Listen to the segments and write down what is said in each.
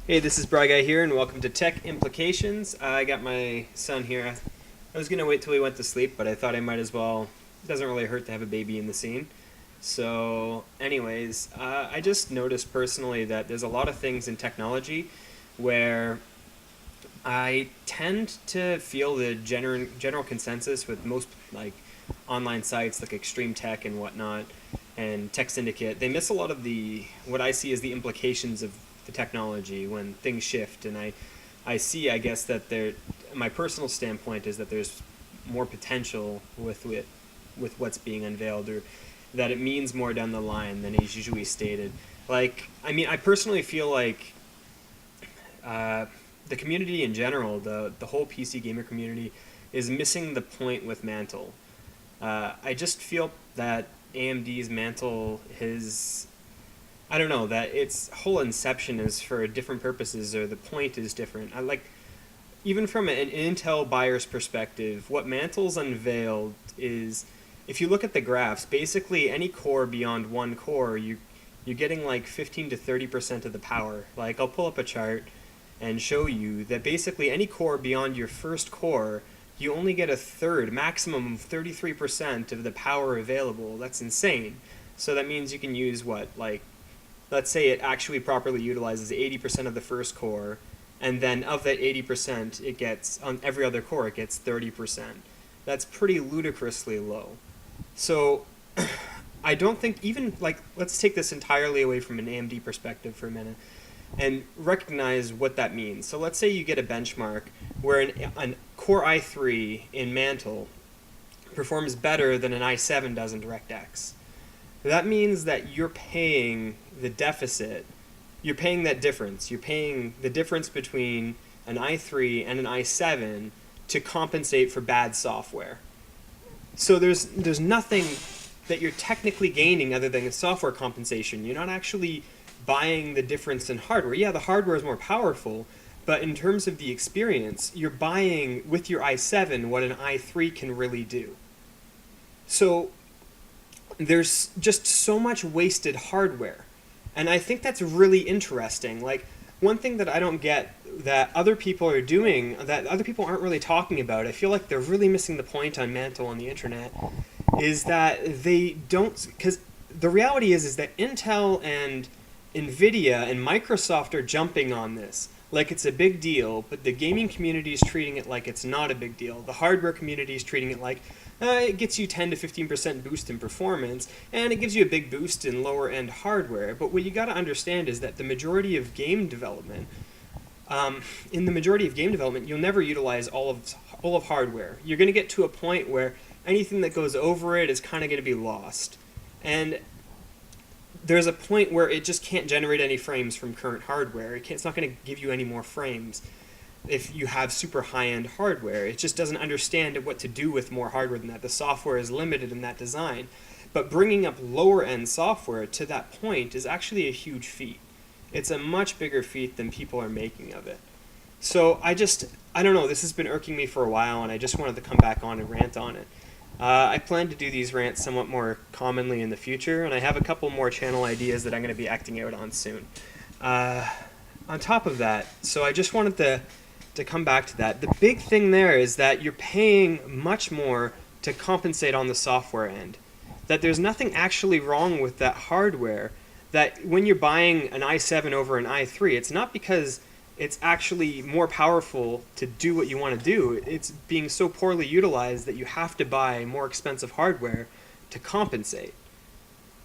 Hey, this is Bry Guy here, and welcome to Tech Implications. I got my son here. I was going to wait till he went to sleep, but I thought I might as well. It doesn't really hurt to have a baby in the scene. So, anyways, I just noticed personally that there's a lot of things in technology where I tend to feel the general consensus with most like online sites like Extreme Tech and whatnot and Tech Syndicate. They miss a lot of the what I see as the implications of the technology when things shift, and I see, I guess, that there. My personal standpoint is that there's more potential with what's being unveiled, or that it means more down the line than is usually stated. Like, I mean, I personally feel like the community in general, the whole PC gamer community, is missing the point with Mantle. I just feel that AMD's Mantle is, I don't know, that its whole inception is for different purposes, or the point is different. I like, even from an Intel buyer's perspective, what Mantle's unveiled is, if you look at the graphs, basically any core beyond one core, you're getting like 15 to 30% of the power. Like, I'll pull up a chart and show you that basically any core beyond your first core, you only get a third, maximum of 33% of the power available. That's insane. So that means you can use what, like, let's say it actually properly utilizes 80% of the first core, and then of that 80%, it gets, on every other core, it gets 30%. That's pretty ludicrously low. So I don't think, even, like, let's take this entirely away from an AMD perspective for a minute and recognize what that means. So let's say you get a benchmark where an Core i3 in Mantle performs better than an i7 does in DirectX. That means that you're paying the deficit. You're paying that difference. You're paying the difference between an i3 and an i7 to compensate for bad software. So there's nothing that you're technically gaining other than software compensation. You're not actually buying the difference in hardware. Yeah, the hardware is more powerful, but in terms of the experience, you're buying with your i7 what an i3 can really do. So there's just so much wasted hardware. And I think that's really interesting. Like, one thing that I don't get that other people are doing, that other people aren't really talking about, I feel like they're really missing the point on Mantle on the internet, is that they don't, because the reality is that Intel and NVIDIA and Microsoft are jumping on this like it's a big deal, but the gaming community is treating it like it's not a big deal. The hardware community is treating it like it gets you 10 to 15% boost in performance, and it gives you a big boost in lower end hardware. But what you got to understand is that the majority of game development, in the majority of game development, you'll never utilize all of hardware. You're going to get to a point where anything that goes over it is kind of going to be lost, and there's a point where it just can't generate any frames from current hardware. It's not going to give you any more frames if you have super high-end hardware. It just doesn't understand what to do with more hardware than that. The software is limited in that design. But bringing up lower-end software to that point is actually a huge feat. It's a much bigger feat than people are making of it. So I don't know, this has been irking me for a while, and I just wanted to come back on and rant on it. I plan to do these rants somewhat more commonly in the future, and I have a couple more channel ideas that I'm going to be acting out on soon. On top of that, so I just wanted to come back to that. The big thing there is that you're paying much more to compensate on the software end. That there's nothing actually wrong with that hardware. That when you're buying an i7 over an i3, it's not because it's actually more powerful to do what you want to do. It's being so poorly utilized that you have to buy more expensive hardware to compensate.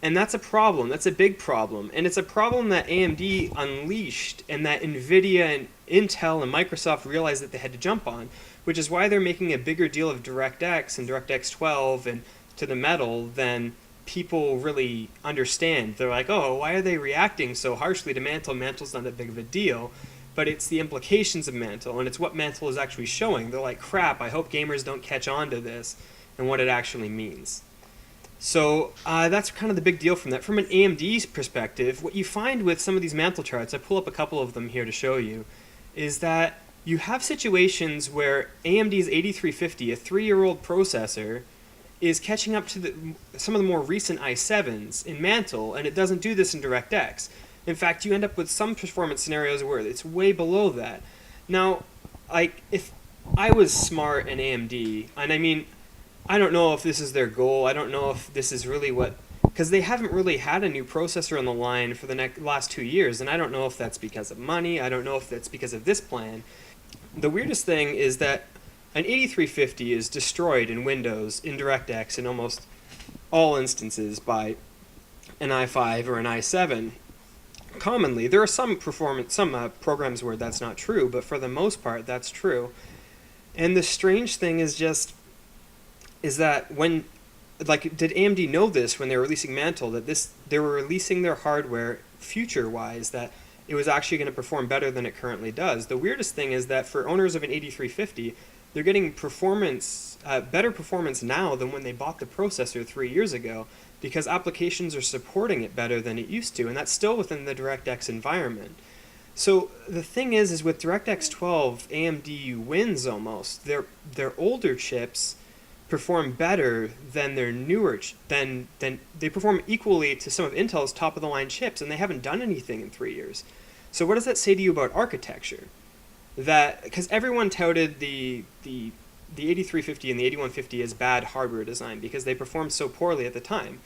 And that's a problem. That's a big problem. And it's a problem that AMD unleashed and that NVIDIA and Intel and Microsoft realized that they had to jump on, which is why they're making a bigger deal of DirectX and DirectX 12 and to the metal than people really understand. They're like, oh, why are they reacting so harshly to Mantle? Mantle's not that big of a deal. But it's the implications of Mantle, and it's what Mantle is actually showing. They're like, crap, I hope gamers don't catch on to this and what it actually means. So that's kind of the big deal from that. From an AMD's perspective, what you find with some of these Mantle charts, I pull up a couple of them here to show you, is that you have situations where AMD's 8350, a 3-year-old processor, is catching up to some of the more recent i7s in Mantle, and it doesn't do this in DirectX. In fact, you end up with some performance scenarios where it's way below that. Now, like, if I was smart in AMD, and I mean, I don't know if this is their goal. I don't know if this is really what, because they haven't really had a new processor on the line for the last 2 years, and I don't know if that's because of money. I don't know if that's because of this plan. The weirdest thing is that an 8350 is destroyed in Windows in DirectX in almost all instances by an i5 or an i7. Commonly, there are some programs where that's not true, but for the most part, that's true. And the strange thing is that when, like, did AMD know this when they were releasing Mantle, that they were releasing their hardware future-wise, that it was actually going to perform better than it currently does? The weirdest thing is that for owners of an 8350, they're getting better performance now than when they bought the processor 3 years ago, because applications are supporting it better than it used to, and that's still within the DirectX environment. So the thing is with DirectX 12, AMD wins almost. Their older chips perform better than their newer, than they perform equally to some of Intel's top of the line chips, and they haven't done anything in 3 years. So what does that say to you about architecture? That, because everyone touted the 8350 and the 8150 as bad hardware design because they performed so poorly at the time.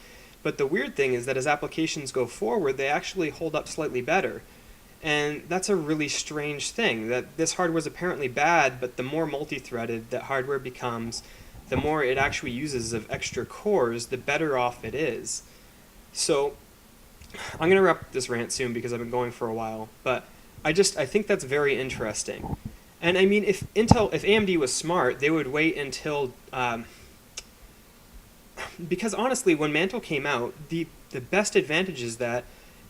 But the weird thing is that as applications go forward, they actually hold up slightly better. And that's a really strange thing, that this hardware is apparently bad, but the more multi-threaded that hardware becomes, the more it actually uses of extra cores, the better off it is. So I'm going to wrap up this rant soon because I've been going for a while, but I think that's very interesting. And I mean, if AMD was smart, they would wait until, because honestly, when Mantle came out, the best advantage is that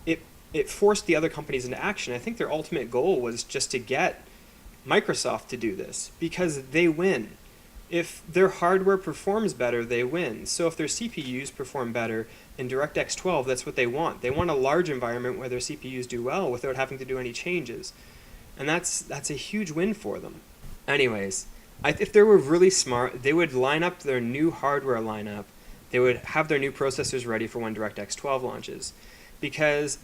it forced the other companies into action. I think their ultimate goal was just to get Microsoft to do this, because they win. If their hardware performs better, they win. So if their CPUs perform better in DirectX 12, that's what they want. They want a large environment where their CPUs do well without having to do any changes. And that's a huge win for them. Anyways, if they were really smart, they would line up their new hardware lineup. They would have their new processors ready for when DirectX 12 launches. Because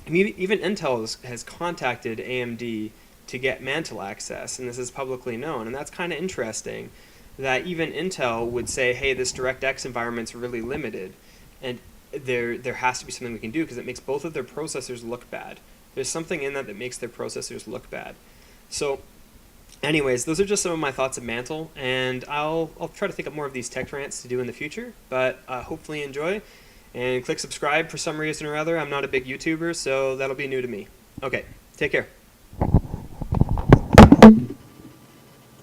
even Intel has contacted AMD to get Mantle access, and this is publicly known. And that's kind of interesting, that even Intel would say, hey, this DirectX environment's really limited, and there has to be something we can do, because it makes both of their processors look bad. There's something in that makes their processors look bad. So anyways, those are just some of my thoughts of Mantle, and I'll try to think up more of these tech rants to do in the future, but hopefully enjoy, and click subscribe for some reason or other. I'm not a big YouTuber, so that'll be new to me. Okay, take care.